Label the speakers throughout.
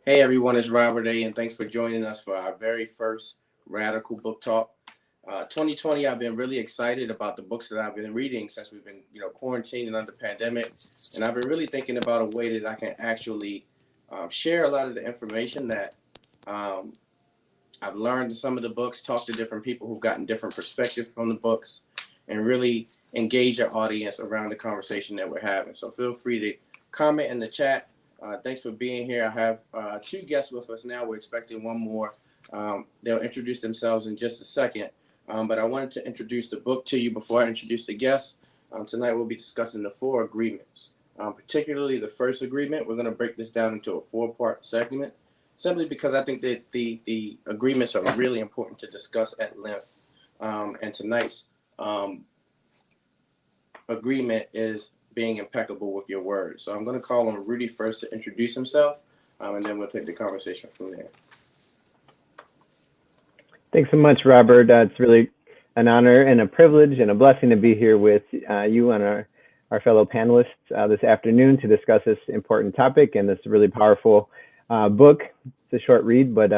Speaker 1: Hey everyone, it's Robert A, and thanks for joining us for our very first Radical Book Talk. 2020, I've been really excited about the books that I've been reading since we've been, quarantining under pandemic, and I've been really thinking about a way that I can actually share a lot of the information that um, I've learned in some of the books, talk to different people who've gotten different perspectives from the books, and really engage our audience around the conversation that we're having. So feel free to comment in the chat. Thanks for being here. I have two guests with us now. We're expecting one more. They'll introduce themselves in just a second. But I wanted to introduce the book to you before I introduce the guests. Tonight we'll be discussing the four agreements, particularly the first agreement. We're going to break this down into a four-part segment, simply because I think that the agreements are really important to discuss at length. And tonight's agreement is being impeccable with your words. So I'm going to call on Rudy first to introduce himself, and then we'll take the conversation from there.
Speaker 2: Thanks so much, Robert. It's really an honor and a privilege and a blessing to be here with you and our fellow panelists this afternoon to discuss this important topic and this really powerful book. It's a short read, but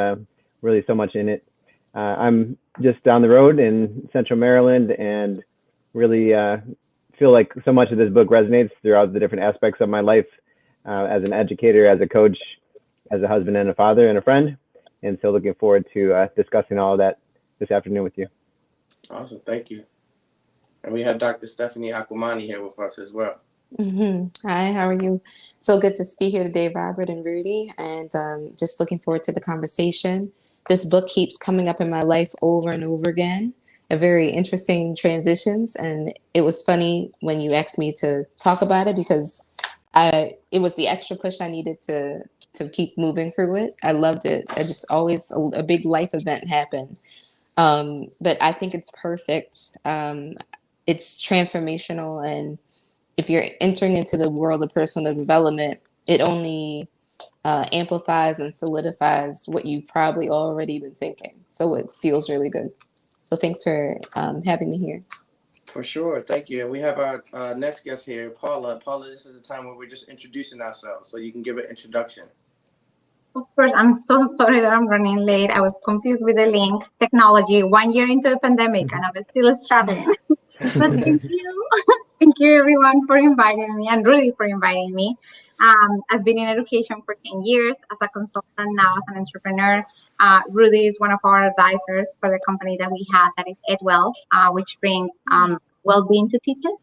Speaker 2: really so much in it. I'm just down the road in Central Maryland and really feel like so much of this book resonates throughout the different aspects of my life as an educator, as a coach, as a husband and a father and a friend. And so looking forward to discussing all of that this afternoon with you.
Speaker 1: Awesome. Thank you. And we have Dr. Stephanie Akoumany here with us as well.
Speaker 3: Hi, how are you? So good to be here today, Robert and Rudy, and just looking forward to the conversation. This book keeps coming up in my life over and over again, a very interesting transitions, and it was funny when you asked me to talk about it because it was the extra push I needed to keep moving through it. I loved it. I just always a big life event happened. But I think it's perfect. It's transformational, and if you're entering into the world of personal development, it only amplifies and solidifies what you've probably already been thinking. So it feels really good. So thanks for having me here.
Speaker 1: For sure. Thank you. And we have our next guest here, Paula. Paula, this is a time where we're just introducing ourselves, so you can give an introduction.
Speaker 4: Of course, I'm so sorry that I'm running late. I was confused with the link. Technology, 1 year into the pandemic, and I'm still struggling. But thank you. Thank you, everyone, for inviting me, and Rudy for inviting me. I've been in education for 10 years as a consultant, now as an entrepreneur. Rudy is one of our advisors for the company that we have, that is Edwell, which brings well-being to teachers.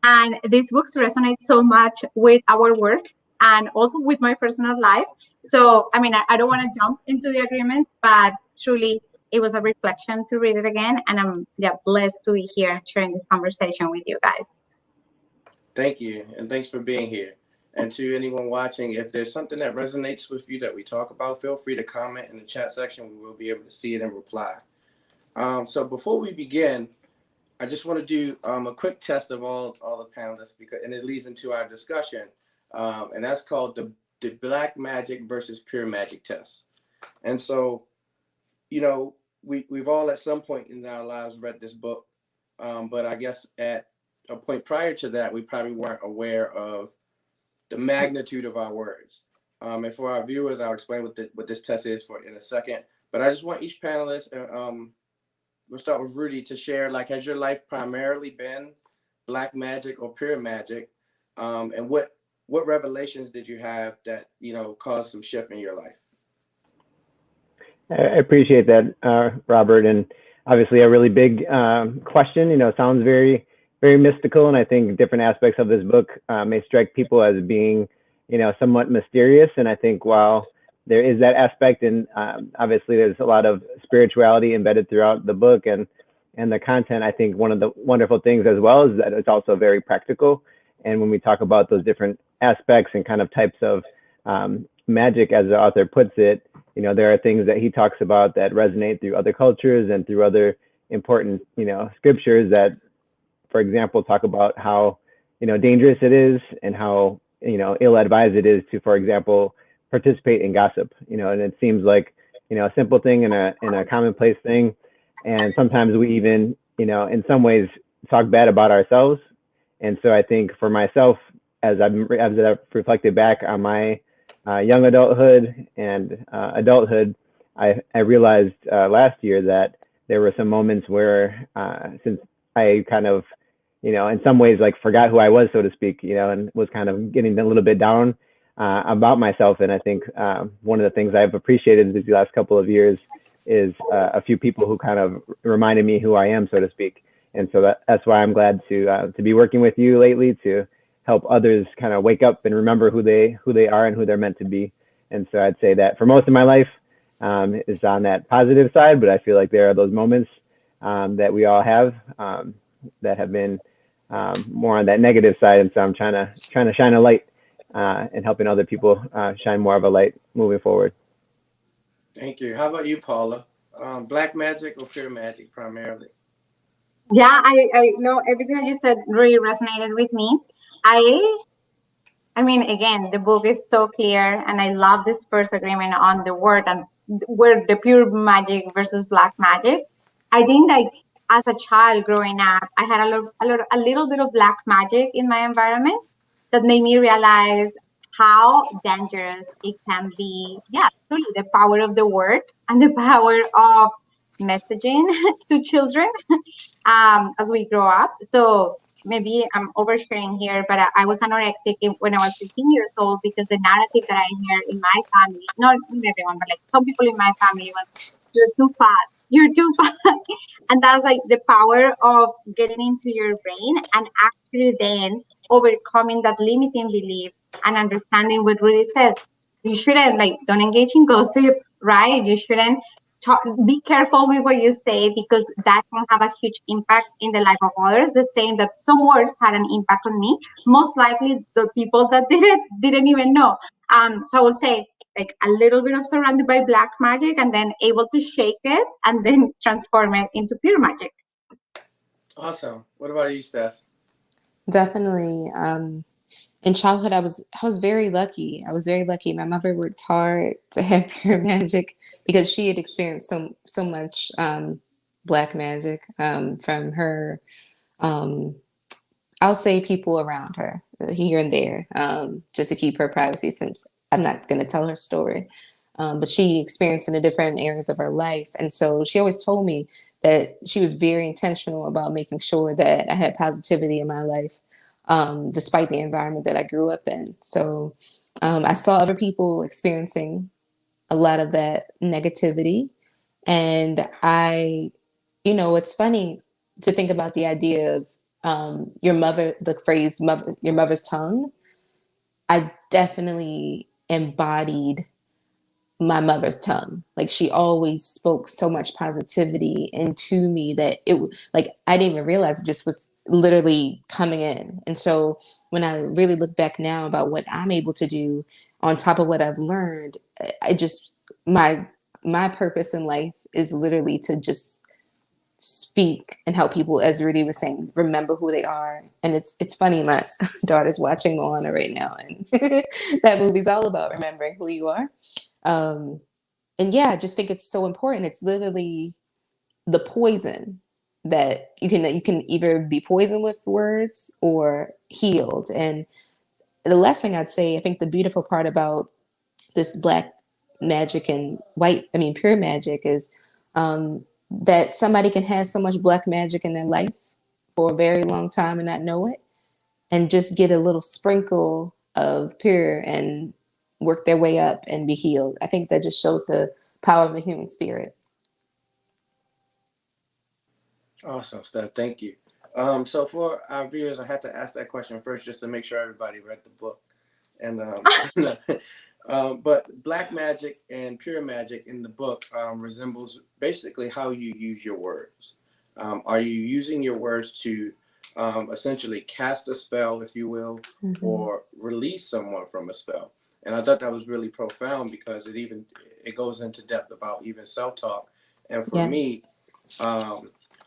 Speaker 4: And these books resonate so much with our work and also with my personal life. So, I mean, I don't want to jump into the agreement, but truly it was a reflection to read it again. And I'm blessed to be here sharing this conversation with you guys.
Speaker 1: Thank you. And thanks for being here. And to anyone watching, if there's something that resonates with you that we talk about, feel free to comment in the chat section. We will be able to see it and reply. So before we begin, I just want to do a quick test of all the panelists, and it leads into our discussion. And that's called the Black Magic versus Pure Magic test. And so, we've all at some point in our lives read this book, but I guess at a point prior to that, we probably weren't aware of the magnitude of our words. And for our viewers, I'll explain what this test is in a second. But I just want each panelist, we'll start with Rudy, to share, has your life primarily been black magic or pure magic? And what revelations did you have that, caused some shift in your life?
Speaker 2: I appreciate that, Robert. And obviously a really big question, sounds very, very mystical. And I think different aspects of this book may strike people as being, somewhat mysterious. And I think while there is that aspect, and obviously there's a lot of spirituality embedded throughout the book and the content, I think one of the wonderful things as well is that it's also very practical. And when we talk about those different aspects and kind of types of magic, as the author puts it, there are things that he talks about that resonate through other cultures and through other important, scriptures that, for example, talk about how, dangerous it is and how, ill-advised it is to, for example, participate in gossip, and it seems like, a simple thing and a commonplace thing. And sometimes we even, in some ways talk bad about ourselves. And so I think for myself, as I've reflected back on my young adulthood and adulthood, I realized last year that there were some moments where, since I kind of, in some ways like forgot who I was, so to speak, and was kind of getting a little bit down about myself. And I think one of the things I've appreciated these last couple of years is a few people who kind of reminded me who I am, so to speak. And so that's why I'm glad to be working with you lately to help others kind of wake up and remember who they are and who they're meant to be. And so I'd say that for most of my life is on that positive side, but I feel like there are those moments that we all have that have been more on that negative side. And so I'm trying to shine a light and helping other people shine more of a light moving forward.
Speaker 1: Thank you. How about you, Paula? Black magic or pure magic primarily?
Speaker 4: Yeah, I know everything that you said really resonated with me. I mean, again, the book is so clear, and I love this first agreement on the word and where the pure magic versus black magic. I think that as a child growing up, I had a little bit of black magic in my environment that made me realize how dangerous it can be. Yeah, truly, the power of the word and the power of messaging to children as we grow up. So maybe I'm oversharing here, but I was anorexic when I was 15 years old because the narrative that I hear in my family, not everyone, but like some people in my family was, you're too fast, you're too fast. And that's like the power of getting into your brain and actually then overcoming that limiting belief and understanding what Rudy says. You shouldn't don't engage in gossip, right? You shouldn't be careful with what you say because that can have a huge impact in the life of others. The same that some words had an impact on me. Most likely, the people that did it didn't even know. So I would say like a little bit of surrounded by black magic, and then able to shake it and then transform it into pure magic.
Speaker 1: Awesome. What about you, Steph?
Speaker 3: Definitely. In childhood, I was very lucky. I was very lucky. My mother worked hard to have pure magic because she had experienced so much black magic from her. Um, I'll say people around her here and there, just to keep her privacy, since I'm not going to tell her story. But she experienced it in different areas of her life, and so she always told me that she was very intentional about making sure that I had positivity in my life, despite the environment that I grew up in. So I saw other people experiencing a lot of that negativity, and it's funny to think about the idea of the phrase your mother's tongue. I definitely embodied my mother's tongue. Like she always spoke so much positivity into me that like I didn't even realize it just was literally coming in. And so when I really look back now about what I'm able to do on top of what I've learned, I just my purpose in life is literally to just speak and help people, as Rudy was saying, remember who they are. And it's funny, my daughter's watching Moana right now, and that movie's all about remembering who you are. Um, and yeah, I just think it's so important. It's literally the poison that you can either be poisoned with words or healed. And the last thing I'd say, I think the beautiful part about this black magic and pure magic is that somebody can have so much black magic in their life for a very long time and not know it, and just get a little sprinkle of pure and work their way up and be healed. I think that just shows the power of the human spirit.
Speaker 1: Awesome, Steph. Thank you. So for our viewers, I had to ask that question first just to make sure everybody read the book. And but black magic and pure magic in the book resembles basically how you use your words. Are you using your words to essentially cast a spell, if you will, or release someone from a spell? And I thought that was really profound because it goes into depth about even self-talk. And for me,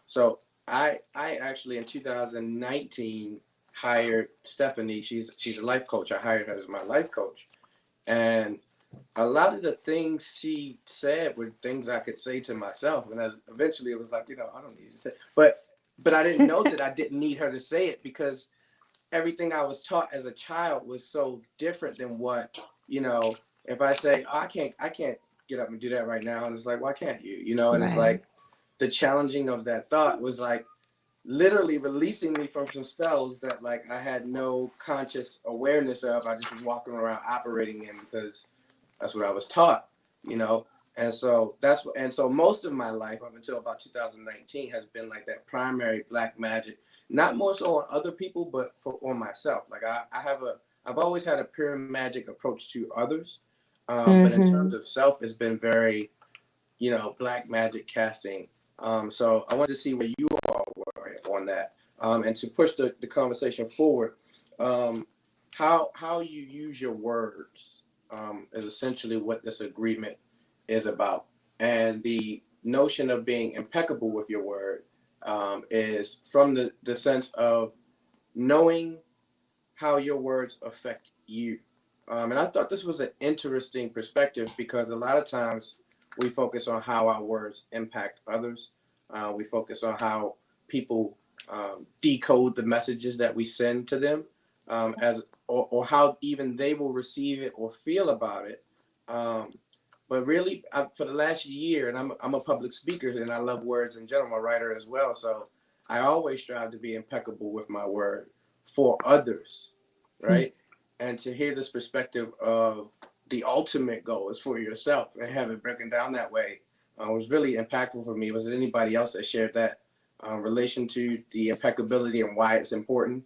Speaker 1: so I actually in 2019 hired Stephanie. She's a life coach. I hired her as my life coach. And a lot of the things she said were things I could say to myself. And eventually it was like, I don't need to say it. But I didn't know that I didn't need her to say it because everything I was taught as a child was so different than what, if I say, oh, I can't get up and do that right now, and it's like, why can't you? You know, and it's
Speaker 3: Right.
Speaker 1: like the challenging of that thought was like literally releasing me from some spells that like I had no conscious awareness of. I just was walking around operating in because that's what I was taught, you know. And so most of my life up until about 2019 has been like that primary black magic, not more so on other people, but on myself. Like I've always had a pure magic approach to others, but in terms of self, it's been very, you know, black magic casting. So I wanted to see where you all were on that, and to push the conversation forward. How you use your words is essentially what this agreement is about, and the notion of being impeccable with your word is from the sense of knowing how your words affect you. And I thought this was an interesting perspective because a lot of times we focus on how our words impact others. We focus on how people decode the messages that we send to them, or how even they will receive it or feel about it. But really, for the last year, and I'm a public speaker and I love words in general, I'm a writer as well. So I always strive to be impeccable with my word for others, right? And to hear this perspective of the ultimate goal is for yourself and have it broken down that way was really impactful for me. Was it anybody else that shared that relation to the impeccability and why it's important?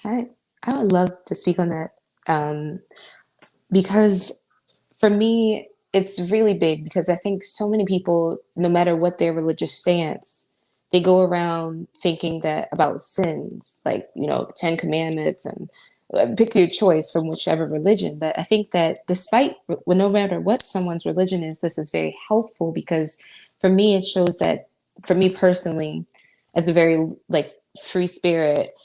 Speaker 3: I would love to speak on that, because for me, it's really big because I think so many people, no matter what their religious stance, they go around thinking that about sins, like, you know, the Ten Commandments, and pick your choice from whichever religion. But I think that despite, well, no matter what someone's religion is, this is very helpful because for me, it shows that, for me personally, as a very like free spirit,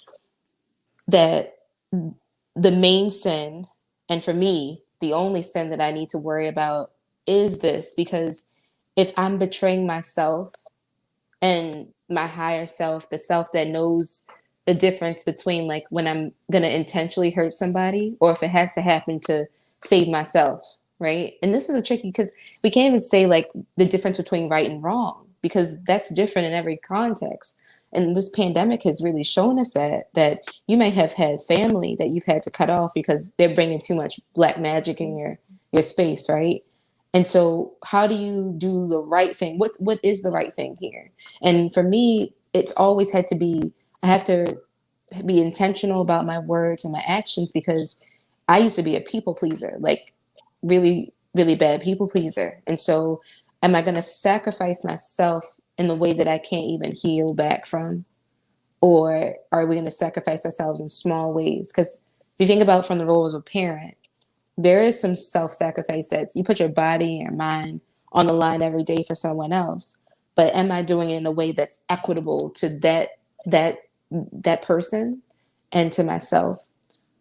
Speaker 3: that the main sin, and for me, the only sin that I need to worry about is this, because if I'm betraying myself and my higher self, the self that knows the difference between like when I'm gonna intentionally hurt somebody or if it has to happen to save myself, right? And this is a tricky because we can't even say like the difference between right and wrong because that's different in every context. And this pandemic has really shown us that you may have had family that you've had to cut off because they're bringing too much black magic in your space, right? And so how do you do the right thing? What is the right thing here? And for me, it's always had to be, I have to be intentional about my words and my actions because I used to be a people pleaser, like really, really bad people pleaser. And so am I going to sacrifice myself in the way that I can't even heal back from? Or are we going to sacrifice ourselves in small ways? Because if you think about from the role of a parent, there is some self-sacrifice that you put your body and your mind on the line every day for someone else. But am I doing it in a way that's equitable to that person and to myself?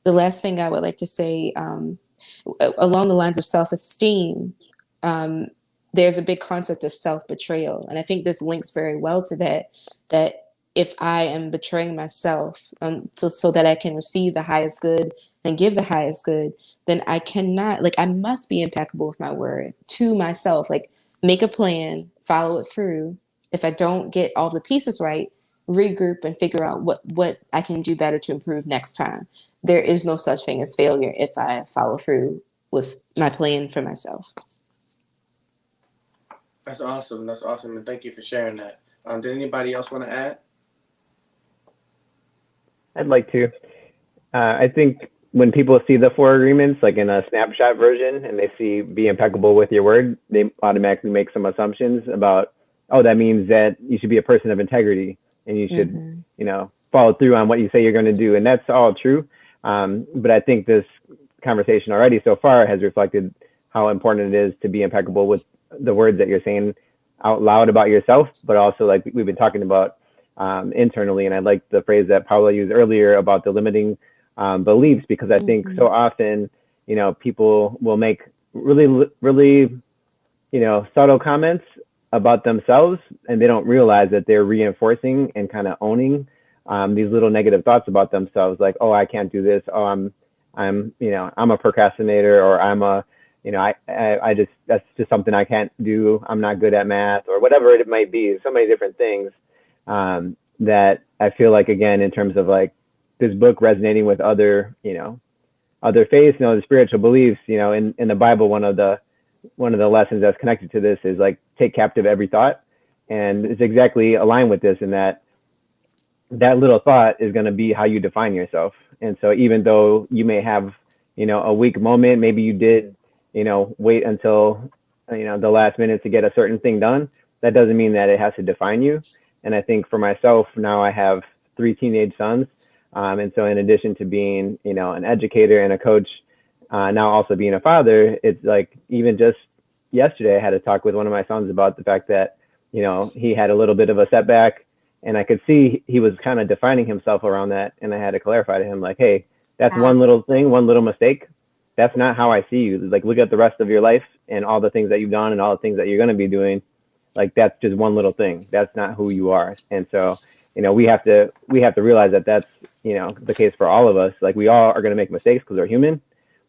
Speaker 3: The last thing I would like to say, along the lines of self-esteem, there's a big concept of self-betrayal, and I think this links very well to that. That if I am betraying myself, so that I can receive the highest good and give the highest good, then I cannot, like, I must be impeccable with my word to myself. Like, make a plan, follow it through. If I don't get all the pieces right, regroup and figure out what I can do better to improve next time. There is no such thing as failure if I follow through with my plan for myself.
Speaker 1: That's awesome. That's awesome, and thank you for sharing that. Did anybody else want to add?
Speaker 2: I'd like to. I think when people see the four agreements, like in a snapshot version, and they see be impeccable with your word, they automatically make some assumptions about, oh, that means that you should be a person of integrity and you should, you know, follow through on what you say you're going to do. And that's all true. But I think this conversation already so far has reflected how important it is to be impeccable with the words that you're saying out loud about yourself, but also like we've been talking about internally. And I like the phrase that Paula used earlier about the limiting beliefs, because I think so often, you know, people will make really, really, you know, subtle comments about themselves, and they don't realize that they're reinforcing and kind of owning these little negative thoughts about themselves, like, oh, I can't do this. Oh, I'm, you know, I'm a procrastinator, or I'm a, I just, that's just something I can't do. I'm not good at math or whatever it might be. So many different things that I feel like, again, in terms of like this book resonating with other, other faiths, the spiritual beliefs, in the Bible, one of the lessons that's connected to this is like take captive every thought. And it's exactly aligned with this in that little thought is going to be how you define yourself. And so even though you may have, a weak moment, maybe you did, wait until, the last minute to get a certain thing done, that doesn't mean that it has to define you. And I think for myself, now I have 3 teenage sons. And so in addition to being, an educator and a coach, now also being a father, it's like, even just yesterday, I had a talk with one of my sons about the fact that, he had a little bit of a setback, and I could see he was kind of defining himself around that. And I had to clarify to him, like, hey, that's one little thing, one little mistake. That's not how I see you. Like, look at the rest of your life and all the things that you've done and all the things that you're going to be doing. Like, that's just one little thing. That's not who you are. And so, we have to realize that that's, the case for all of us. Like, we all are going to make mistakes because we're human,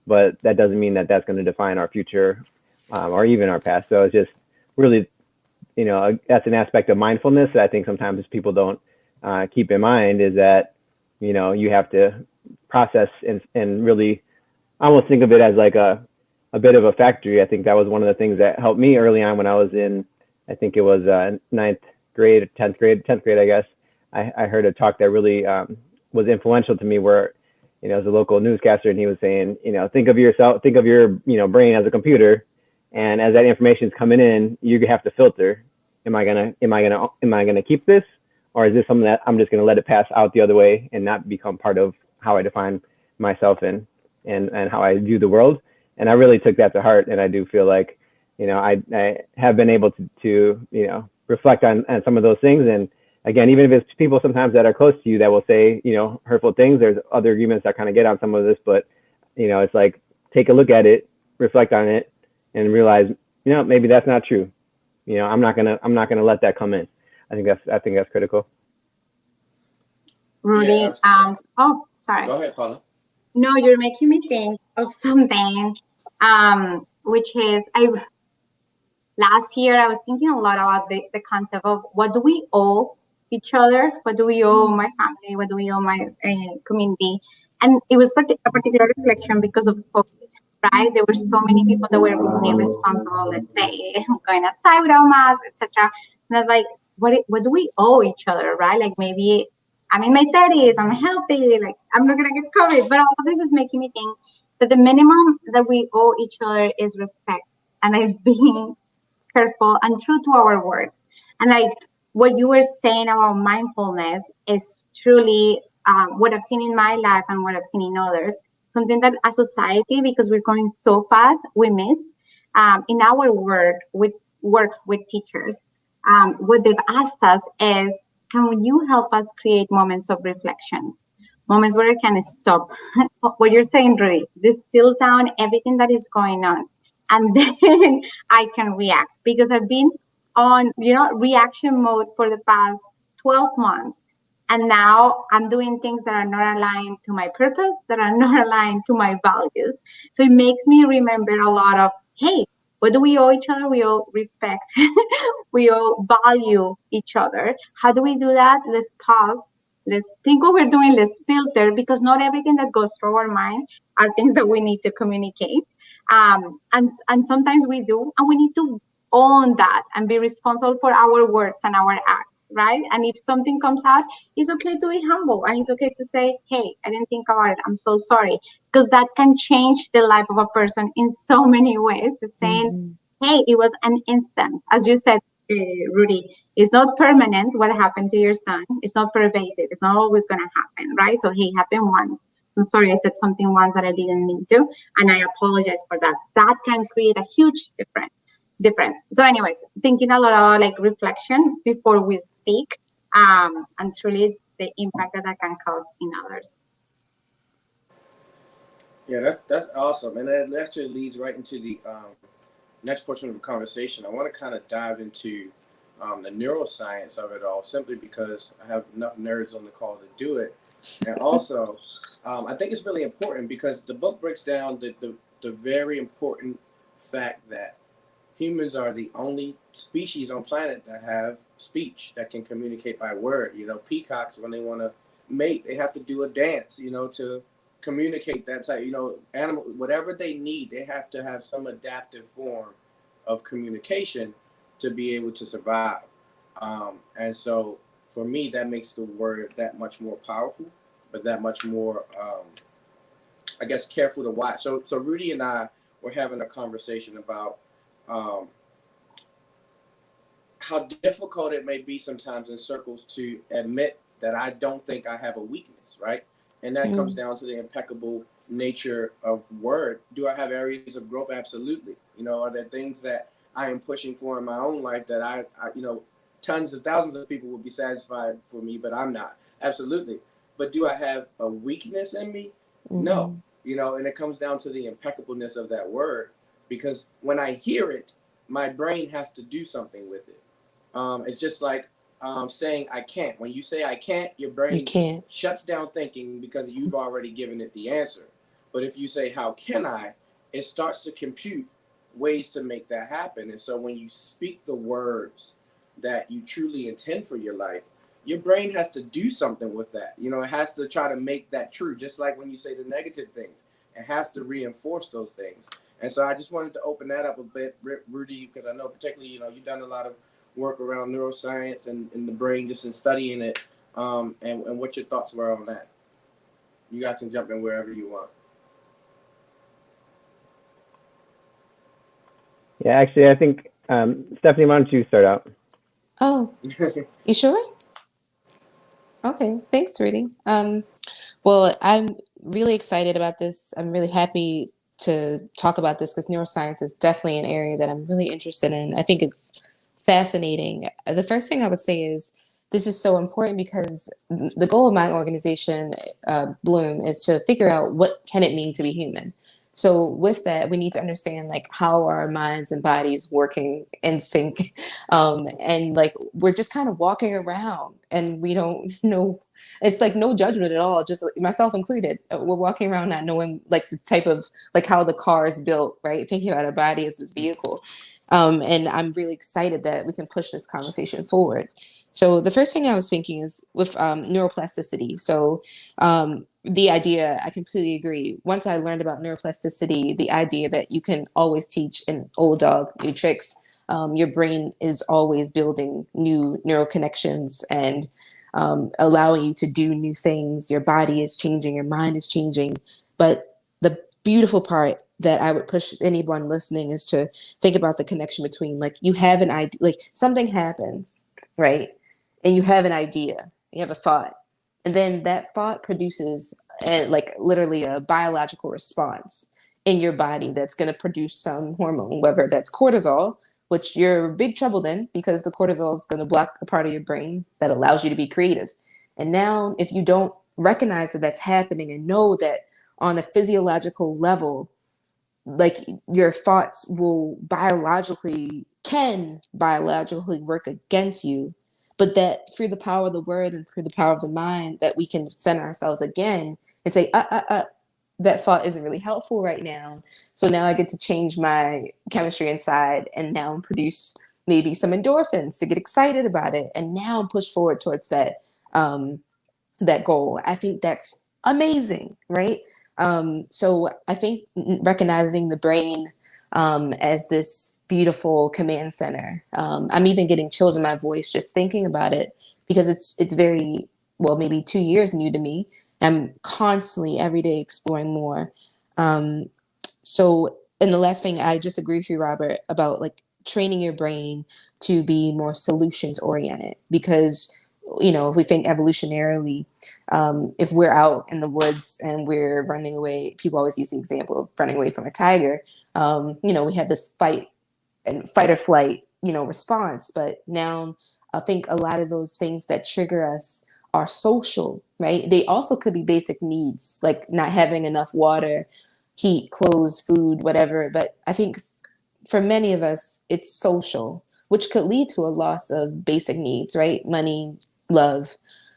Speaker 2: but that doesn't mean that that's going to define our future or even our past. So it's just really, that's an aspect of mindfulness that I think sometimes people don't keep in mind, is that, you have to process and really almost think of it as like a bit of a factory. I think that was one of the things that helped me early on when I was in, I think it was 9th grade, 10th grade, I guess. I heard a talk that really was influential to me, where, as a local newscaster, and he was saying, think of your, brain as a computer, and as that information is coming in, you have to filter. Am I gonna keep this, or is this something that I'm just gonna let it pass out the other way and not become part of how I define myself and how I view the world? And I really took that to heart, and I do feel like, I have been able to reflect on some of those things. And again, even if it's people sometimes that are close to you that will say, hurtful things, there's other arguments that kind of get on some of this, but, it's like, take a look at it, reflect on it, and realize, maybe that's not true. I'm not gonna let that come in. I think that's critical.
Speaker 4: Rudy,
Speaker 1: Yeah,
Speaker 4: oh, sorry.
Speaker 1: go ahead, Paula.
Speaker 4: No, you're making me think of something, which is, last year I was thinking a lot about the concept of what do we owe each other? What do we owe my family? What do we owe my community? And it was a particular reflection because of COVID, right? There were so many people that were being irresponsible, let's say, going outside without masks, etc. And I was like, what do we owe each other, right? Like, maybe I'm in my 30s, I'm healthy, like I'm not gonna get COVID, but all of this is making me think that the minimum that we owe each other is respect. And I've been careful and true to our words. And like what you were saying about mindfulness is truly what I've seen in my life and what I've seen in others. Something that as society, because we're going so fast, we miss. In our work with teachers, what they've asked us is, can you help us create moments of reflections? Moments where I can stop. What you're saying, Rudy, distill down everything that is going on, and then I can react, because I've been on, reaction mode for the past 12 months. And now I'm doing things that are not aligned to my purpose, that are not aligned to my values. So it makes me remember a lot of, hey, what do we owe each other? We owe respect. We owe value each other. How do we do that? Let's pause. Let's think what we're doing. Let's filter, because not everything that goes through our mind are things that we need to communicate. And sometimes we do, and we need to own that and be responsible for our words and our acts, right? And if something comes out, it's okay to be humble, and it's okay to say, hey, I didn't think about it, I'm so sorry, because that can change the life of a person in so many ways. Saying, hey, it was an instance, as you said, Rudy, it's not permanent. What happened to your son, it's not pervasive, it's not always going to happen, right? So, hey, it happened once. I'm sorry, I said something once that I didn't mean to, and I apologize for that. That can create a huge difference. So anyways, thinking a lot about like reflection before we speak, and truly the impact that can cause in others.
Speaker 1: Yeah, that's awesome, and that actually leads right into the next portion of the conversation. I want to kind of dive into the neuroscience of it all, simply because I have enough nerds on the call to do it, and also I think it's really important because the book breaks down the very important fact that humans are the only species on planet that have speech, that can communicate by word. You know, peacocks, when they want to mate, they have to do a dance, you know, to communicate that type, you know, animal, whatever they need, they have to have some adaptive form of communication to be able to survive. And so for me, that makes the word that much more powerful, but that much more, I guess, careful to watch. So Rudy and I were having a conversation about um, how difficult it may be sometimes in circles to admit that I don't think I have a weakness, right? And that comes down to the impeccable nature of word. Do I have areas of growth? Absolutely. You know, are there things that I am pushing for in my own life that I you know, tons of thousands of people would be satisfied for me, but I'm not? Absolutely. But do I have a weakness in me? No. You know, and it comes down to the impeccableness of that word, because when I hear it, my brain has to do something with it. It's just like saying I can't. When you say I can't, your brain shuts down thinking because you've already given it the answer. But if you say how can I, it starts to compute ways to make that happen. And so when you speak the words that you truly intend for your life, your brain has to do something with that. You know, it has to try to make that true. Just like when you say the negative things, it has to reinforce those things. And so I just wanted to open that up a bit, Rudy, because I know particularly, you know, you've done a lot of work around neuroscience and the brain, just in studying it, and what your thoughts were on that. You guys can jump in wherever you want.
Speaker 2: Yeah, actually, I think, Stephanie, why don't you start out?
Speaker 3: Oh, you sure? Okay, thanks, Rudy. Well, I'm really excited about this. I'm really happy to talk about this because neuroscience is definitely an area that I'm really interested in. I think it's fascinating. The first thing I would say is this is so important because the goal of my organization, Bloom, is to figure out what can it mean to be human. So with that, we need to understand like how our minds and bodies working in sync, and like we're just kind of walking around and we don't know. It's like no judgment at all, just like, myself included. We're walking around not knowing like the type of like how the car is built, right? Thinking about our body as this vehicle. And I'm really excited that we can push this conversation forward. So the first thing I was thinking is with neuroplasticity. So the idea, I completely agree. Once I learned about neuroplasticity, the idea that you can always teach an old dog new tricks. Your brain is always building new neural connections and allowing you to do new things. Your body is changing, your mind is changing. But the beautiful part that I would push anyone listening is to think about the connection between like you have an idea, like something happens, right? And you have an idea, you have a thought, and then that thought produces like literally a biological response in your body that's going to produce some hormone, whether that's cortisol, which you're big trouble then because the cortisol is going to block a part of your brain that allows you to be creative. And now, if you don't recognize that that's happening and know that on a physiological level, like your thoughts can biologically work against you, but that through the power of the word and through the power of the mind, that we can center ourselves again and say, that thought isn't really helpful right now. So now I get to change my chemistry inside and now produce maybe some endorphins to get excited about it. And now push forward towards that goal. I think that's amazing, right? So I think recognizing the brain as this beautiful command center. I'm even getting chills in my voice just thinking about it because it's very, well, maybe 2 years new to me. I'm constantly every day exploring more. So, and the last thing, I just agree with you, Robert, about like training your brain to be more solutions oriented because, you know, if we think evolutionarily, if we're out in the woods and we're running away, people always use the example of running away from a tiger. You know, we have this fight or flight, you know, response. But now I think a lot of those things that trigger us are social, right? They also could be basic needs, like not having enough water, heat, clothes, food, whatever. But I think for many of us, it's social, which could lead to a loss of basic needs, right? Money, love.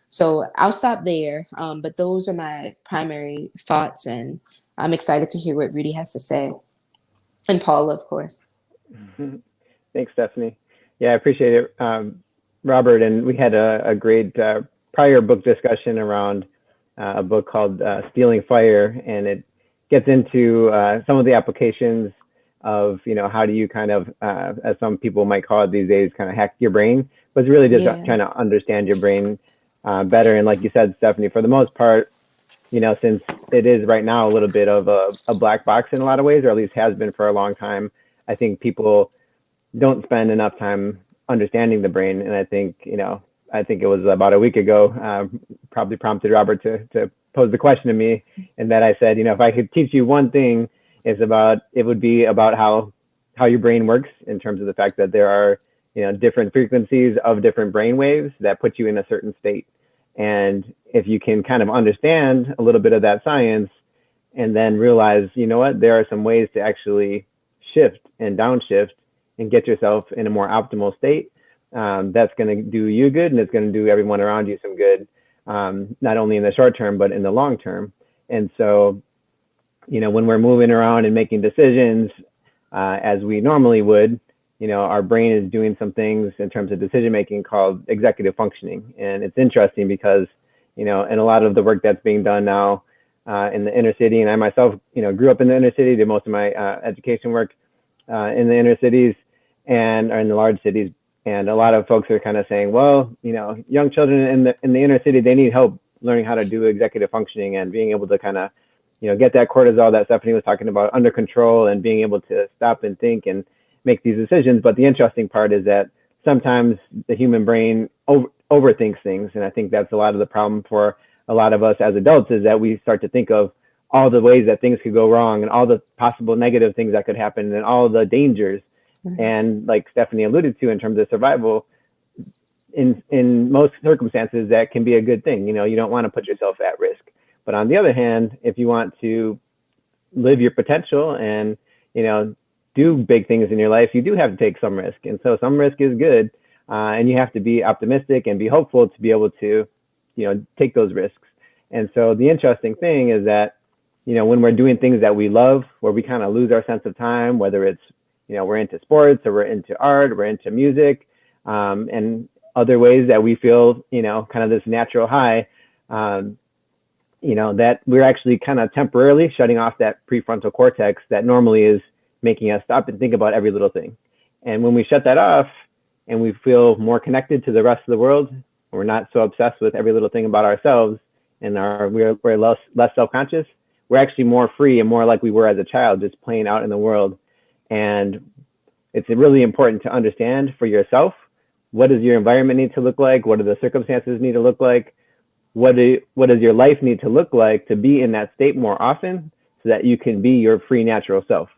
Speaker 3: So I'll stop there. But those are my primary thoughts, and I'm excited to hear what Rudy has to say. And Paula, of course.
Speaker 2: Thanks, Stephanie. Yeah, I appreciate it, Robert. And we had a great prior book discussion around a book called Stealing Fire, and it gets into some of the applications of, how do you kind of, as some people might call it these days, kind of hack your brain, but it's really just trying to understand your brain better. And like you said, Stephanie, for the most part, since it is right now a little bit of a black box in a lot of ways, or at least has been for a long time, I think people don't spend enough time understanding the brain. And I think it was about a week ago, probably prompted Robert to pose the question to me, and that I said, if I could teach you one thing, it would be about how your brain works, in terms of the fact that there are different frequencies of different brain waves that put you in a certain state. And if you can kind of understand a little bit of that science, and then realize, there are some ways to actually shift and downshift and get yourself in a more optimal state, that's going to do you good, and it's going to do everyone around you some good, not only in the short term, but in the long term. And so, when we're moving around and making decisions as we normally would, our brain is doing some things in terms of decision making called executive functioning. And it's interesting because, in a lot of the work that's being done now in the inner city, and I myself, grew up in the inner city, did most of my education work in the inner cities or in the large cities. And a lot of folks are kind of saying, well, young children in the inner city, they need help learning how to do executive functioning and being able to kind of, get that cortisol that Stephanie was talking about under control, and being able to stop and think and make these decisions. But the interesting part is that sometimes the human brain overthinks things. And I think that's a lot of the problem for a lot of us as adults, is that we start to think of all the ways that things could go wrong, and all the possible negative things that could happen, and all the dangers. Mm-hmm. And like Stephanie alluded to, in terms of survival, in most circumstances, that can be a good thing. You don't want to put yourself at risk. But on the other hand, if you want to live your potential and, do big things in your life, you do have to take some risk. And so some risk is good. And you have to be optimistic and be hopeful to be able to, take those risks. And so the interesting thing is that, when we're doing things that we love, where we kind of lose our sense of time, whether it's, we're into sports, or we're into art, we're into music, and other ways that we feel, kind of this natural high, that we're actually kind of temporarily shutting off that prefrontal cortex that normally is making us stop and think about every little thing. And when we shut that off and we feel more connected to the rest of the world, we're not so obsessed with every little thing about ourselves, and we're less self-conscious, we're actually more free and more like we were as a child, just playing out in the world. And it's really important to understand for yourself, what does your environment need to look like? What do the circumstances need to look like? What does your life need to look like to be in that state more often, so that you can be your free natural self?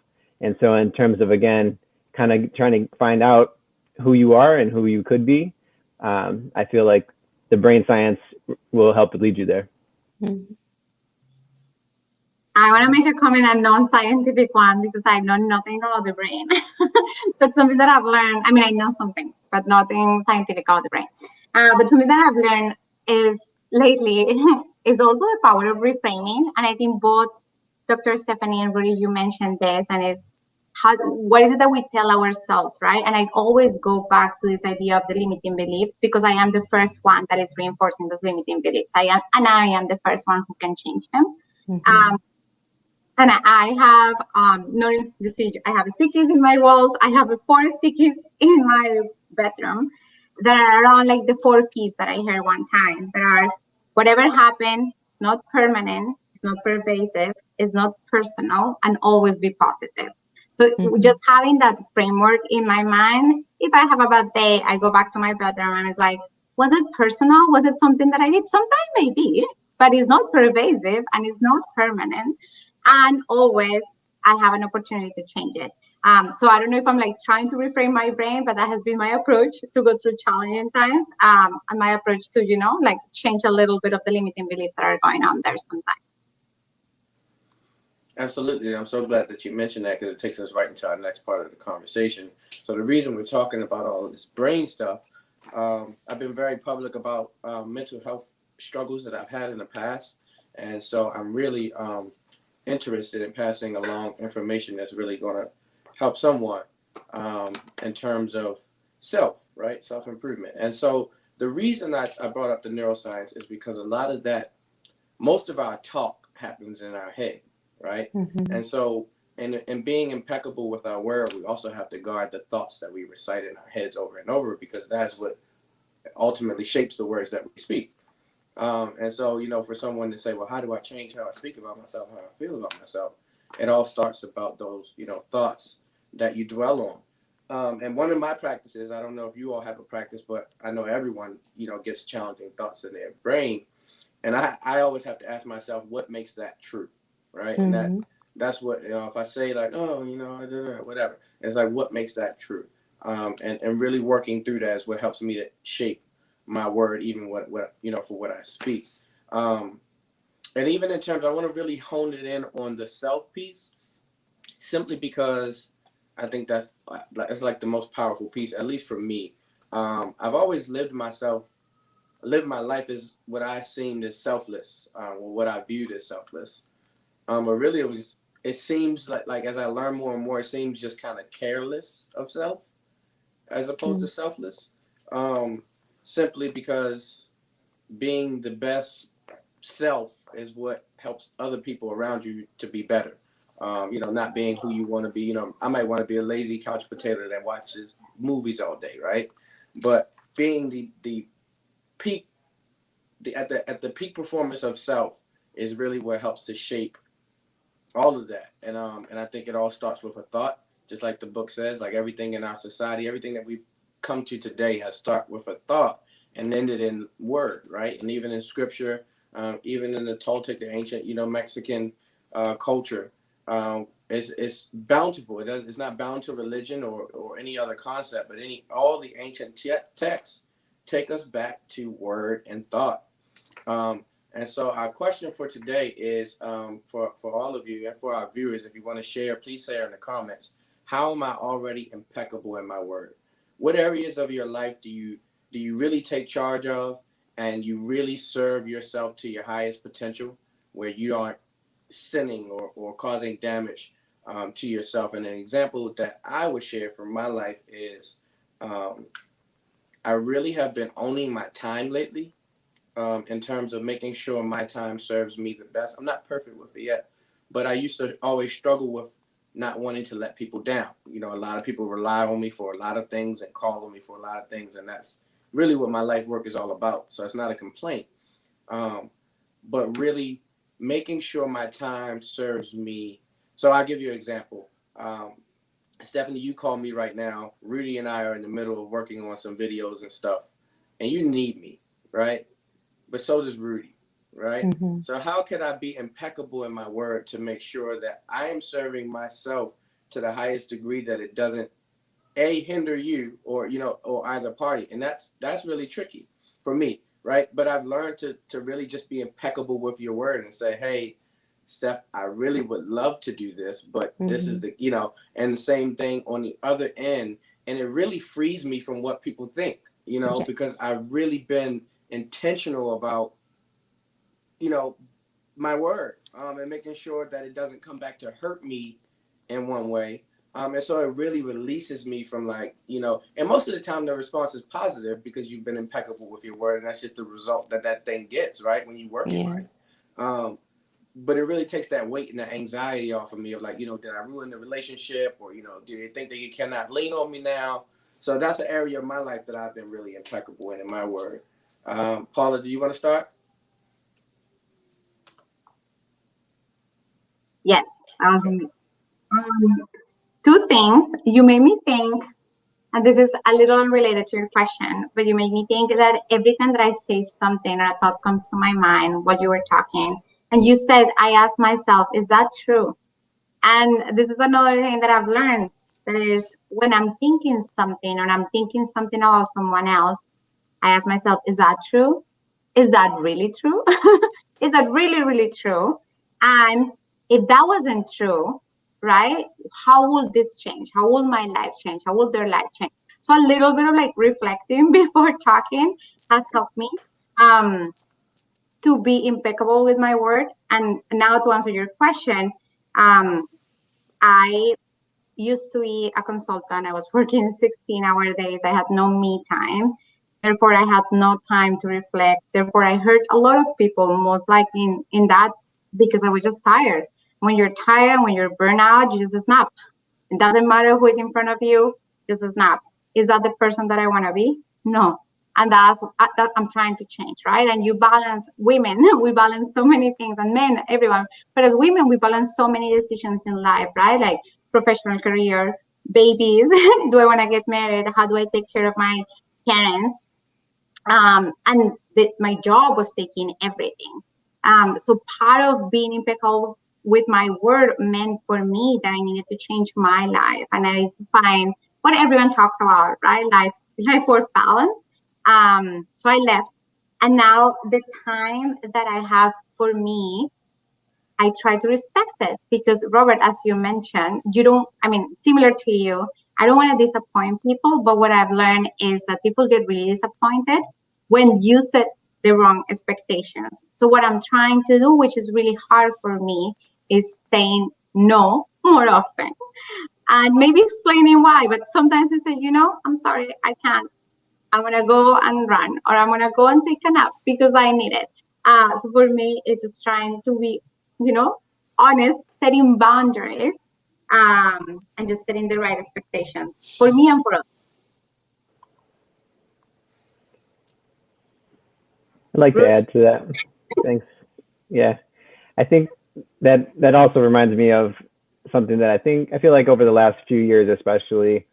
Speaker 2: And so in terms of, again, kind of trying to find out who you are and who you could be, I feel like the brain science will help lead you there.
Speaker 3: Mm-hmm.
Speaker 4: I want to make a comment, a non-scientific one, because I know nothing about the brain. But something that I've learned, I know some things, but nothing scientific about the brain. But something that I've learned is lately is also the power of reframing. And I think both Dr. Stephanie and Rudy, you mentioned this, and what is it that we tell ourselves, right? And I always go back to this idea of the limiting beliefs, because I am the first one that is reinforcing those limiting beliefs. I am the first one who can change them. Mm-hmm. And I have, I have stickies in my walls. I have 4 stickies in my bedroom that are around like the 4 keys that I heard one time. There are, whatever happened, it's not permanent, it's not pervasive, it's not personal, and always be positive. So just having that framework in my mind, if I have a bad day, I go back to my bedroom and it's like, was it personal? Was it something that I did? Sometimes maybe, but it's not pervasive and it's not permanent. And always I have an opportunity to change it. So I don't know if I'm like trying to reframe my brain, but that has been my approach to go through challenging times, and my approach to, like change a little bit of the limiting beliefs that are going on there sometimes.
Speaker 1: Absolutely. I'm so glad that you mentioned that, because it takes us right into our next part of the conversation. So the reason we're talking about all of this brain stuff, I've been very public about mental health struggles that I've had in the past. And so I'm really interested in passing along information that's really going to help someone in terms of self, right? Self-improvement. And so the reason I brought up the neuroscience is because a lot of that, most of our talk happens in our head, right?
Speaker 3: Mm-hmm.
Speaker 1: And so in being impeccable with our word, we also have to guard the thoughts that we recite in our heads over and over, because that's what ultimately shapes the words that we speak. And so, you know, for someone to say, well, how do I change how I speak about myself, how I feel about myself? It all starts about those, you know, thoughts that you dwell on. And one of my practices, I don't know if you all have a practice, but I know everyone, you know, gets challenging thoughts in their brain. And I always have to ask myself, what makes that true, right?
Speaker 3: Mm-hmm.
Speaker 1: And that's what, you know, if I say like, oh, you know, whatever, it's like, what makes that true? And really working through that is what helps me to shape my word, even what you know, for what I speak. And even in terms, I want to really hone it in on the self piece, simply because I think that's like the most powerful piece, at least for me. I've always lived my life as what I seemed as selfless, or what I viewed as selfless. But really, it seems like as I learn more and more, it seems just kind of careless of self as opposed to selfless. Um, Simply because being the best self is what helps other people around you to be better. You know, not being who you want to be. You know, I might want to be a lazy couch potato that watches movies all day, right? But being the peak, at the peak performance of self is really what helps to shape all of that. And I think it all starts with a thought, just like the book says. Like everything in our society, everything that we come to today has started with a thought and ended in word, right? And even in scripture, even in the Toltec, the ancient, you know, Mexican culture, it's bountiful. It's not bound to religion or any other concept, but all the ancient texts take us back to word and thought. And so our question for today is, for all of you and for our viewers, if you want to share, please say in the comments, how am I already impeccable in my word? What areas of your life do you really take charge of, and you really serve yourself to your highest potential, where you aren't sinning or causing damage to yourself? And an example that I would share from my life is, I really have been owning my time lately, in terms of making sure my time serves me the best. I'm not perfect with it yet, but I used to always struggle with not wanting to let people down. You know, a lot of people rely on me for a lot of things and call on me for a lot of things, and that's really what my life work is all about. So it's not a complaint, but really making sure my time serves me. So I'll give you an example. Stephanie, you call me right now. Rudy and I are in the middle of working on some videos and stuff, and you need me, right? But so does Rudy, right?
Speaker 3: Mm-hmm.
Speaker 1: So how can I be impeccable in my word to make sure that I am serving myself to the highest degree, that it doesn't hinder you or, you know, or either party? And that's really tricky for me, right? But I've learned to really just be impeccable with your word and say, hey, Steph, I really would love to do this, but this is the, you know, and the same thing on the other end. And it really frees me from what people think, you know,
Speaker 3: Yeah.
Speaker 1: because I've really been intentional about, you know, my word, and making sure that it doesn't come back to hurt me in one way. And so it really releases me from, like, you know, and most of the time the response is positive because you've been impeccable with your word, and that's just the result that thing gets, right, when you work it right. But it really takes that weight and the anxiety off of me of, like, you know, did I ruin the relationship, or, you know, do they think that you cannot lean on me now? So that's an area of my life that I've been really impeccable in my word. Paula, do you want to start?
Speaker 4: Yes. Two things. You made me think, and this is a little unrelated to your question, but you made me think that every time that I say something or a thought comes to my mind while you were talking, and you said, I ask myself, is that true? And this is another thing that I've learned. That is, when I'm thinking something, or I'm thinking something about someone else, I ask myself, is that true? Is that really true? Is that really, really true? And if that wasn't true, right, how will this change? How will my life change? How will their life change? So a little bit of like reflecting before talking has helped me to be impeccable with my word. And now to answer your question, I used to be a consultant. I was working 16-hour days. I had no me time. Therefore, I had no time to reflect. Therefore, I hurt a lot of people, most likely in that, because I was just tired. When you're tired, when you're burnt out, you just snap. It doesn't matter who is in front of you, just snap. Is that the person that I want to be? No. And that's that I'm trying to change, right? And you balance women, we balance so many things, and men, everyone. But as women, we balance so many decisions in life, right? Like professional career, babies. Do I want to get married? How do I take care of my parents? And my job was taking everything. So part of being impeccable with my word meant for me that I needed to change my life, and I needed to find what everyone talks about, right? Life work balance. So I left, and now the time that I have for me, I try to respect it, because Robert, as you mentioned, similar to you, I don't want to disappoint people, but what I've learned is that people get really disappointed when you set the wrong expectations. So what I'm trying to do, which is really hard for me, is saying no more often, and maybe explaining why. But sometimes I say, I'm sorry, I can't. I'm gonna go and run, or I'm gonna go and take a nap because I need it. So for me, it's just trying to be, honest, setting boundaries, and just setting the right expectations for me and for others.
Speaker 2: I'd like to add to that. Thanks. Yeah, I think that also reminds me of something that I feel like over the last few years, especially,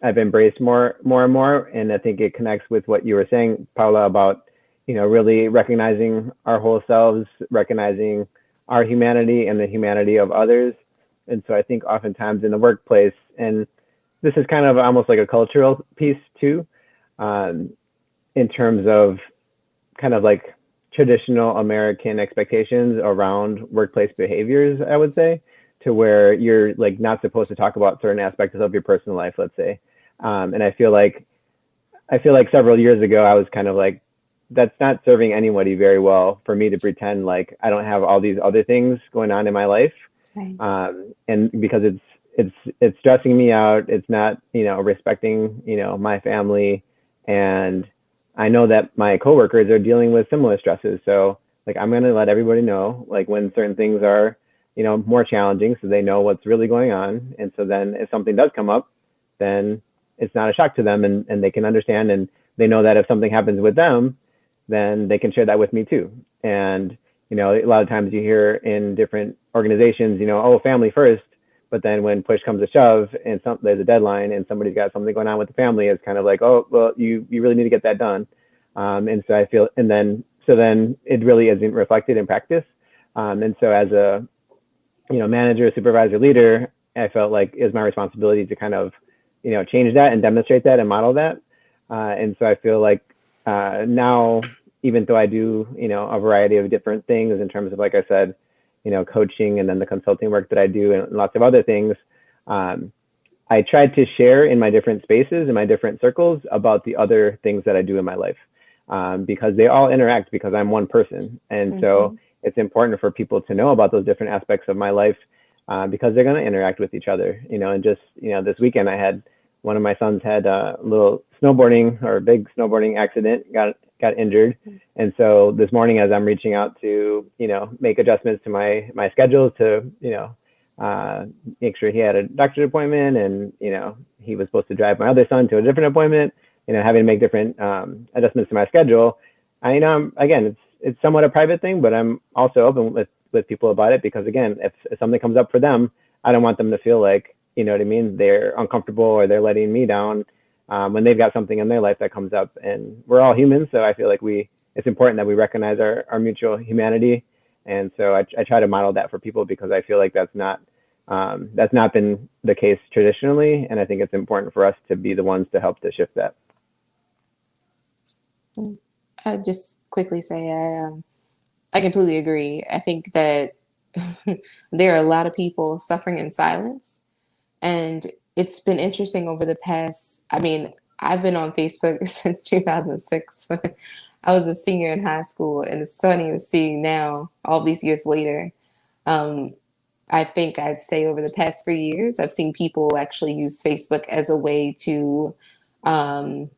Speaker 2: I've embraced more and more, and I think it connects with what you were saying, Paula, about really recognizing our whole selves, recognizing our humanity and the humanity of others. And so I think oftentimes in the workplace, and this is kind of almost like a cultural piece too, in terms of kind of like traditional American expectations around workplace behaviors, I would say, to where you're like not supposed to talk about certain aspects of your personal life, let's say. And I feel like several years ago, I was kind of like, that's not serving anybody very well for me to pretend like I don't have all these other things going on in my life.
Speaker 3: Right.
Speaker 2: And because it's stressing me out, it's not, respecting, my family. And I know that my coworkers are dealing with similar stresses. So like, I'm going to let everybody know, like when certain things are, more challenging, so they know what's really going on. And so then if something does come up, then it's not a shock to them, and they can understand, and they know that if something happens with them, then they can share that with me too. And, a lot of times you hear in different organizations, oh, family first, but then when push comes to shove and there's a deadline and somebody's got something going on with the family, it's kind of like, oh, well, you really need to get that done. And so I feel, so then it really isn't reflected in practice. And so as a, manager, supervisor, leader, I felt like it was my responsibility to kind of, change that and demonstrate that and model that. And so I feel like now, even though I do, a variety of different things in terms of, like I said, coaching and then the consulting work that I do and lots of other things, I tried to share in my different spaces, in my different circles, about the other things that I do in my life, because they all interact, because I'm one person. And so it's important for people to know about those different aspects of my life, because they're going to interact with each other, and just, this weekend I had one of my sons had a little big snowboarding accident, got injured. And so this morning, as I'm reaching out to, make adjustments to my schedule to, make sure he had a doctor's appointment, and, he was supposed to drive my other son to a different appointment, having to make different adjustments to my schedule. Again, it's somewhat a private thing, but I'm also open with people about it, because again, if something comes up for them, I don't want them to feel like, they're uncomfortable or they're letting me down when they've got something in their life that comes up. And we're all humans, so I feel like it's important that we recognize our mutual humanity. And so I try to model that for people, because I feel like that's not been the case traditionally, and I think it's important for us to be the ones to help to shift that.
Speaker 3: I'd just quickly say I completely agree. I think that there are a lot of people suffering in silence, and it's been interesting over the past. I've been on Facebook since 2006. I was a senior in high school, and it's funny to see now, all these years later, I think I'd say over the past 3 years, I've seen people actually use Facebook as a way to, um,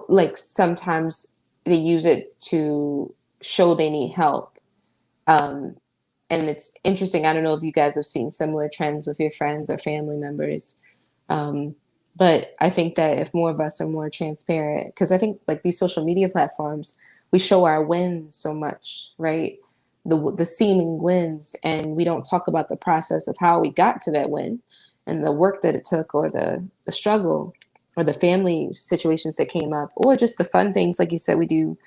Speaker 3: like sometimes they use it to show they need help. Um, and it's interesting. I don't know if you guys have seen similar trends with your friends or family members. Um, but I think that if more of us are more transparent, because I think like these social media platforms, we show our wins so much, right? The seeming wins, and we don't talk about the process of how we got to that win and the work that it took, or the struggle, or the family situations that came up, or just the fun things, like you said, we do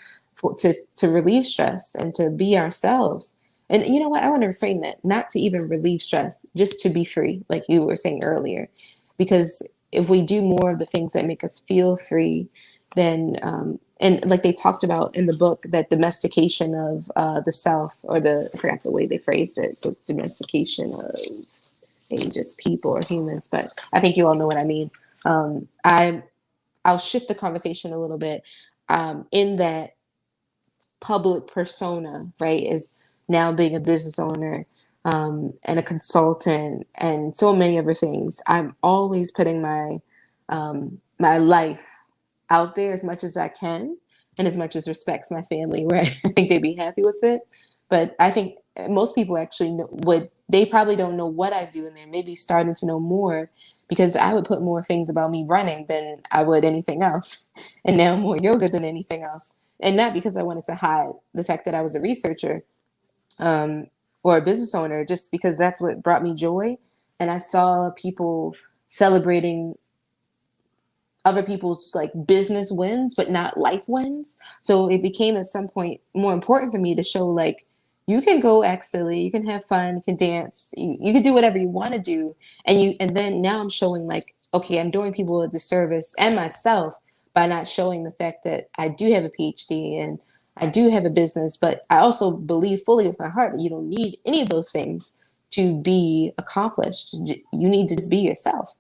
Speaker 3: to relieve stress and to be ourselves. And you know what? I want to reframe that, not to even relieve stress, just to be free, like you were saying earlier. Because if we do more of the things that make us feel free, then, and like they talked about in the book, that domestication of the self, or I forgot the way they phrased it, the domestication of maybe just people or humans, but I think you all know what I mean. I'll shift the conversation a little bit, in that public persona, right, is now being a business owner, and a consultant and so many other things. I'm always putting my life out there as much as I can, and as much as respects my family, where I think they'd be happy with it. But I think most people actually they probably don't know what I do, and they're maybe starting to know more, because I would put more things about me running than I would anything else, and now more yoga than anything else. And not because I wanted to hide the fact that I was a researcher, um, or a business owner, just because that's what brought me joy. And I saw people celebrating other people's like business wins, but not life wins. So it became at some point more important for me to show, like, you can go act silly, you can have fun, you can dance, you can do whatever you want to do. And then now I'm showing, like, okay, I'm doing people a disservice and myself by not showing the fact that I do have a PhD and I do have a business, but I also believe fully with my heart that you don't need any of those things to be accomplished. You need to just be yourself.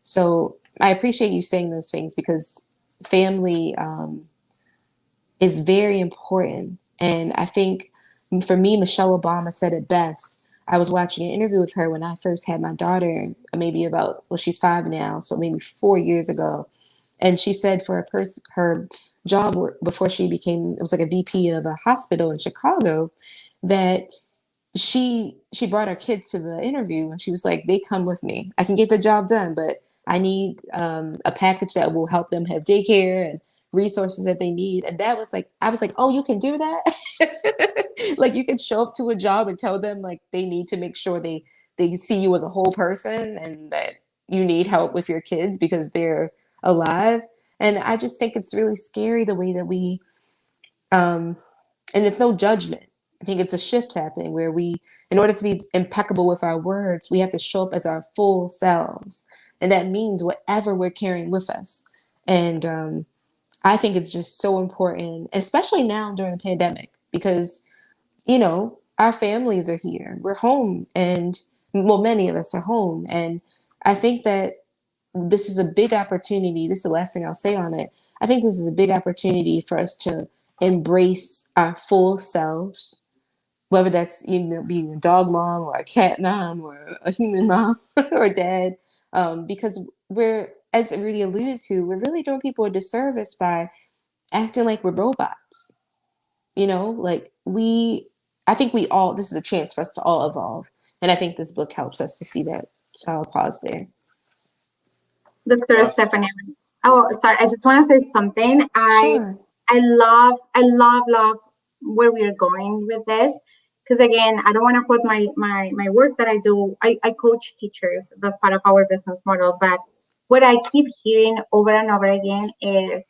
Speaker 3: So I appreciate you saying those things, because family, is very important. And I think for me, Michelle Obama said it best. I was watching an interview with her when I first had my daughter, maybe about, well, she's 5 now, so maybe 4 years ago. And she said for her job before she became, it was like a VP of a hospital in Chicago, that she brought her kids to the interview, and she was like, they come with me, I can get the job done, but I need a package that will help them have daycare and resources that they need. And that was like, I was like, oh, you can do that. Like, you can show up to a job and tell them, like, they need to make sure they see you as a whole person, and that you need help with your kids because they're alive. And I just think it's really scary the way that we, and it's no judgment. I think it's a shift happening where we, in order to be impeccable with our words, we have to show up as our full selves. And that means whatever we're carrying with us. And I think it's just so important, especially now during the pandemic, because, our families are here. We're home, and, well, many of us are home. And I think that this is a big opportunity. This is the last thing I'll say on it. I think this is a big opportunity for us to embrace our full selves, whether that's, being a dog mom or a cat mom or a human mom or dad, because we're, as Rudy alluded to, we're really doing people a disservice by acting like we're robots. Like, I think this is a chance for us to all evolve. And I think this book helps us to see that. So I'll pause there.
Speaker 4: Dr. Stephanie. Oh, sorry. I just want to say something.
Speaker 3: Sure.
Speaker 4: I love where we are going with this. Because again, I don't want to put my work that I do. I coach teachers. That's part of our business model. But what I keep hearing over and over again is,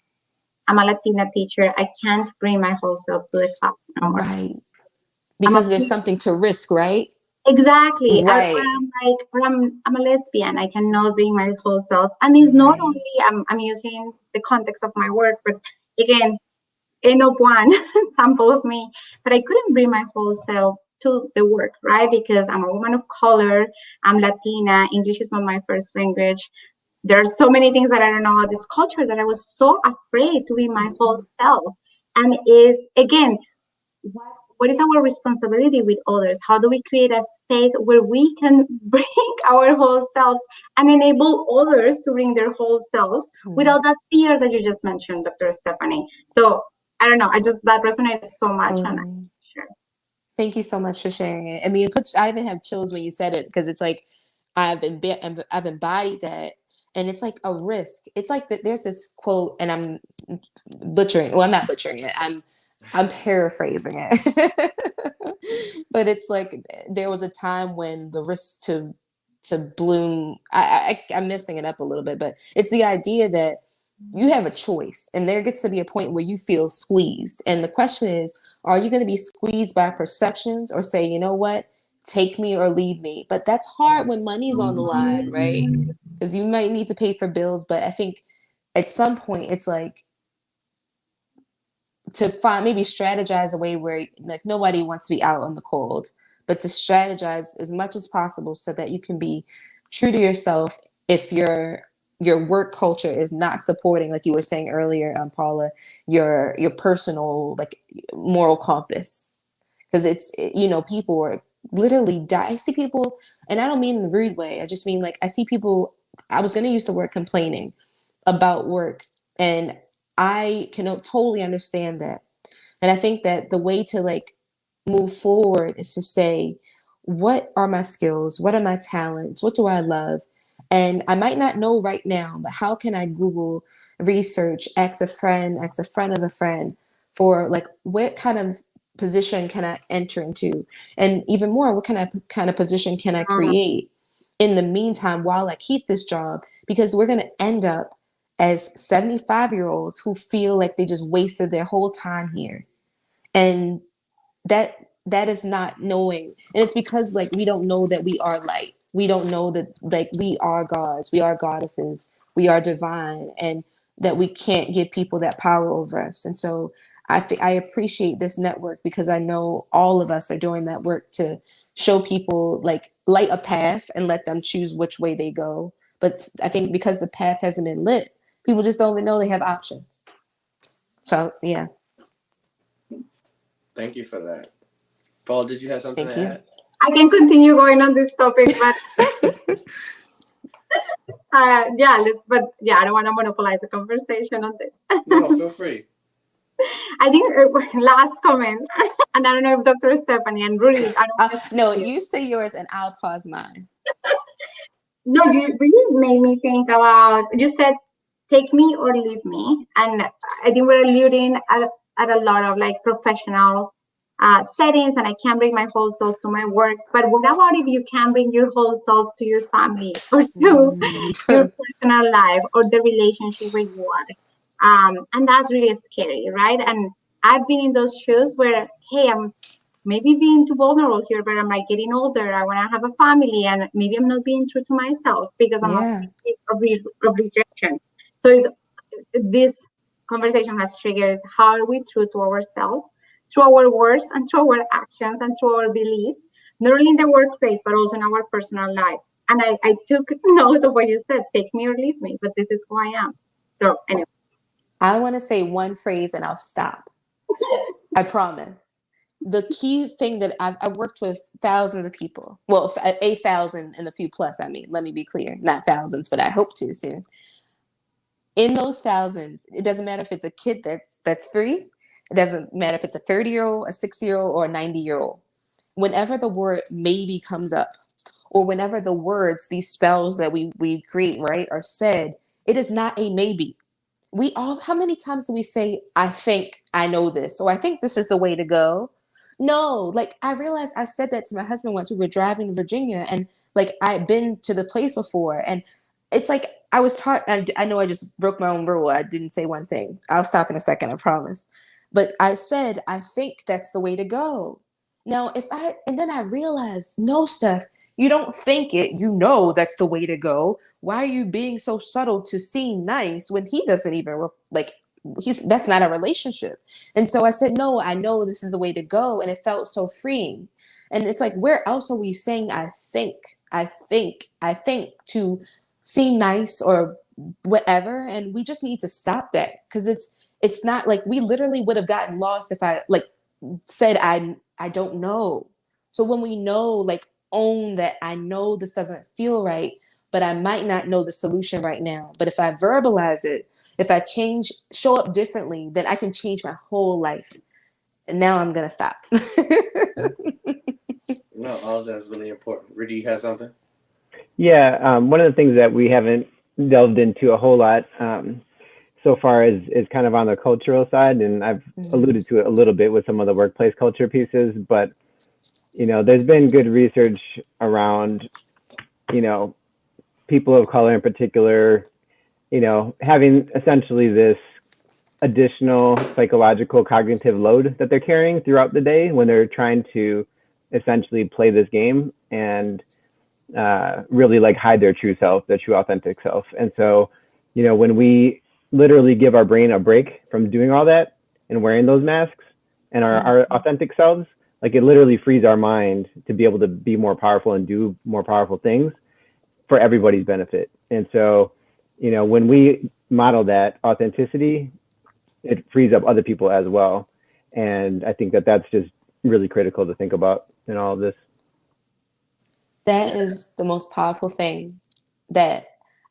Speaker 4: I'm a Latina teacher. I can't bring my whole self to the class no more.
Speaker 3: Right. Because there's something to risk, right?
Speaker 4: Exactly.
Speaker 3: Right.
Speaker 4: I'm a lesbian. I cannot bring my whole self. And it's not only, I'm using the context of my work, but again, end of one sample of me, but I couldn't bring my whole self to the work, right? Because I'm a woman of color, I'm Latina, English is not my first language. There are so many things that I don't know about this culture that I was so afraid to be my whole self. And is, again, what what is our responsibility with others? How do we create a space where we can bring our whole selves and enable others to bring their whole selves without that fear that you just mentioned, Dr. Stephanie? So I don't know, that resonated so much. And
Speaker 3: Totally.
Speaker 4: sure.
Speaker 3: Thank you so much for sharing it. I mean, I even have chills when you said it because it's like I've embodied that, and it's like a risk. It's like there's this quote, and I'm butchering. Well, I'm not butchering it. I'm paraphrasing it, but it's like there was a time when the risk to bloom. I'm messing it up a little bit, but it's the idea that you have a choice, and there gets to be a point where you feel squeezed, and the question is, are you going to be squeezed by perceptions or say, you know what, take me or leave me? But that's hard when money's on the line, right? Because you might need to pay for bills, but I think at some point it's like to find, maybe strategize a way where like nobody wants to be out in the cold, but to strategize as much as possible so that you can be true to yourself if your work culture is not supporting, like you were saying earlier, Paula, your personal like moral compass. Because people are literally die. I see people, and I don't mean in a rude way. I just mean like I see people. I was going to use the word complaining about work, and I can totally understand that. And I think that the way to like move forward is to say, what are my skills? What are my talents? What do I love? And I might not know right now, but how can I Google research, ask a friend of a friend for like what kind of position can I enter into? And even more, what kind of position can I create in the meantime while I keep this job? Because we're going to end up as 75-year-olds who feel like they just wasted their whole time here. And that is not knowing. And it's because like we don't know that we are light. We don't know that like we are gods, we are goddesses, we are divine, and that we can't give people that power over us. And so I appreciate this network because I know all of us are doing that work to show people, like, light a path and let them choose which way they go. But I think because the path hasn't been lit, people just don't even know they have options. So yeah.
Speaker 1: Thank you for that. Paul, did you have something
Speaker 3: Thank
Speaker 1: to
Speaker 3: you.
Speaker 1: add?
Speaker 4: I can continue going on this topic, but I don't want to monopolize the conversation on this.
Speaker 1: No, feel free.
Speaker 4: I think last comment, and I don't know if Dr. Stephanie and Rudy, I don't want to
Speaker 3: No, you say yours and I'll pause mine.
Speaker 4: No, you really made me think about, you said, take me or leave me. And I think we're alluding at a lot of like professional settings, and I can't bring my whole self to my work. But what about if you can bring your whole self to your family or to your personal life or the relationship where you are? And that's really scary, right? And I've been in those shoes where, hey, I'm maybe being too vulnerable here, but I'm like getting older. I want to have a family, and maybe I'm not being true to myself because I'm afraid of rejection. So this conversation has triggered: how are we true to ourselves, through our words and through our actions and through our beliefs, not only in the workplace but also in our personal life? And I took note of what you said: take me or leave me, but this is who I am. So anyway,
Speaker 3: I want to say one phrase and I'll stop. I promise. The key thing that I've worked with thousands of people. Well, 8,000 and a few plus, I mean, let me be clear. Not thousands, but I hope to soon. In those thousands, it doesn't matter if it's a kid that's free. It doesn't matter if it's a 30-year-old, a 60-year-old, or a 90-year-old. Whenever the word maybe comes up, or whenever the words, these spells that we create, right, are said, it is not a maybe. How many times do we say, I think I know this, or I think this is the way to go? No, like I realized I said that to my husband once. We were driving to Virginia, and like I'd been to the place before, and it's like I was taught. I know I just broke my own rule. I didn't say one thing. I'll stop in a second, I promise. But I said, I think that's the way to go. Now, and then I realized, no, Steph, you don't think it, you know that's the way to go. Why are you being so subtle to seem nice when he doesn't even like, that's not a relationship? And so I said, no, I know this is the way to go. And it felt so freeing. And it's like, where else are we saying, I think to seem nice or whatever? And we just need to stop that, because it's not like we literally would have gotten lost if I like said, I don't know. So when we know, like, own that I know this doesn't feel right, but I might not know the solution right now. But if I verbalize it, if I show up differently, then I can change my whole life. And now I'm gonna stop.
Speaker 1: No, all of that is really important. Rudy, you have something?
Speaker 2: Yeah, one of the things that we haven't delved into a whole lot so far is kind of on the cultural side, and I've alluded to it a little bit with some of the workplace culture pieces, but there's been good research around, people of color in particular, having essentially this additional psychological cognitive load that they're carrying throughout the day when they're trying to essentially play this game and really like hide their true self, their true authentic self. And so, when we literally give our brain a break from doing all that and wearing those masks and our authentic selves, like it literally frees our mind to be able to be more powerful and do more powerful things for everybody's benefit. And so, when we model that authenticity, it frees up other people as well. And I think that that's just really critical to think about in all of this.
Speaker 3: That is the most powerful thing that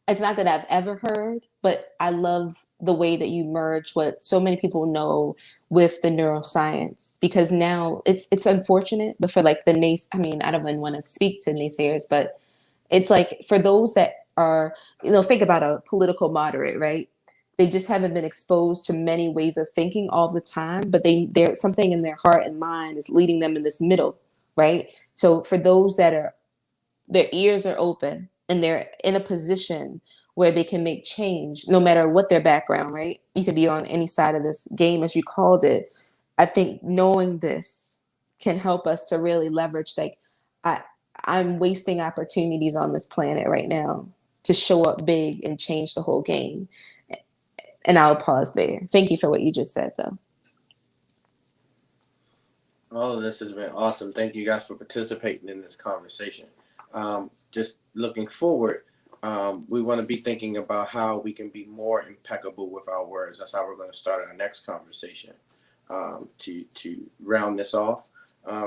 Speaker 3: it's not that I've ever heard, but I love the way that you merge what so many people know with the neuroscience, because now it's unfortunate, but for like I mean, I don't even want to speak to naysayers, but it's like for those that are, think about a political moderate, right? They just haven't been exposed to many ways of thinking all the time, but they're something in their heart and mind is leading them in this middle, right? So for those that are, their ears are open and they're in a position where they can make change no matter what their background, right? You could be on any side of this game, as you called it. I think knowing this can help us to really leverage, like, I'm wasting opportunities on this planet right now to show up big and change the whole game. And I'll pause there. Thank you for what you just said, though.
Speaker 1: All of this has been awesome. Thank you guys for participating in this conversation. Just looking forward, we want to be thinking about how we can be more impeccable with our words. That's how we're going to start our next conversation. To round this off,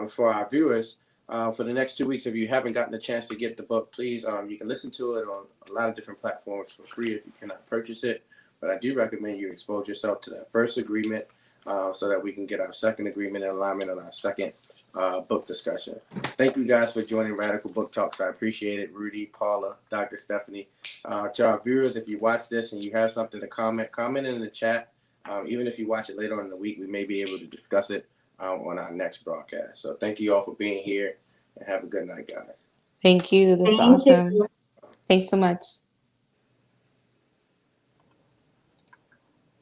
Speaker 1: for our viewers, for the next 2 weeks, if you haven't gotten a chance to get the book, please, you can listen to it on a lot of different platforms for free if you cannot purchase it. But I do recommend you expose yourself to that first agreement so that we can get our second agreement in alignment on our second book discussion. Thank you guys for joining Radical Book Talks. I appreciate it. Rudy, Paula, Dr. Stephanie. To our viewers, if you watch this and you have something to comment in the chat. Even if you watch it later on in the week, we may be able to discuss it on our next broadcast. So thank you all for being here and have a good night, guys.
Speaker 3: Thank you. This is awesome. Thanks so much.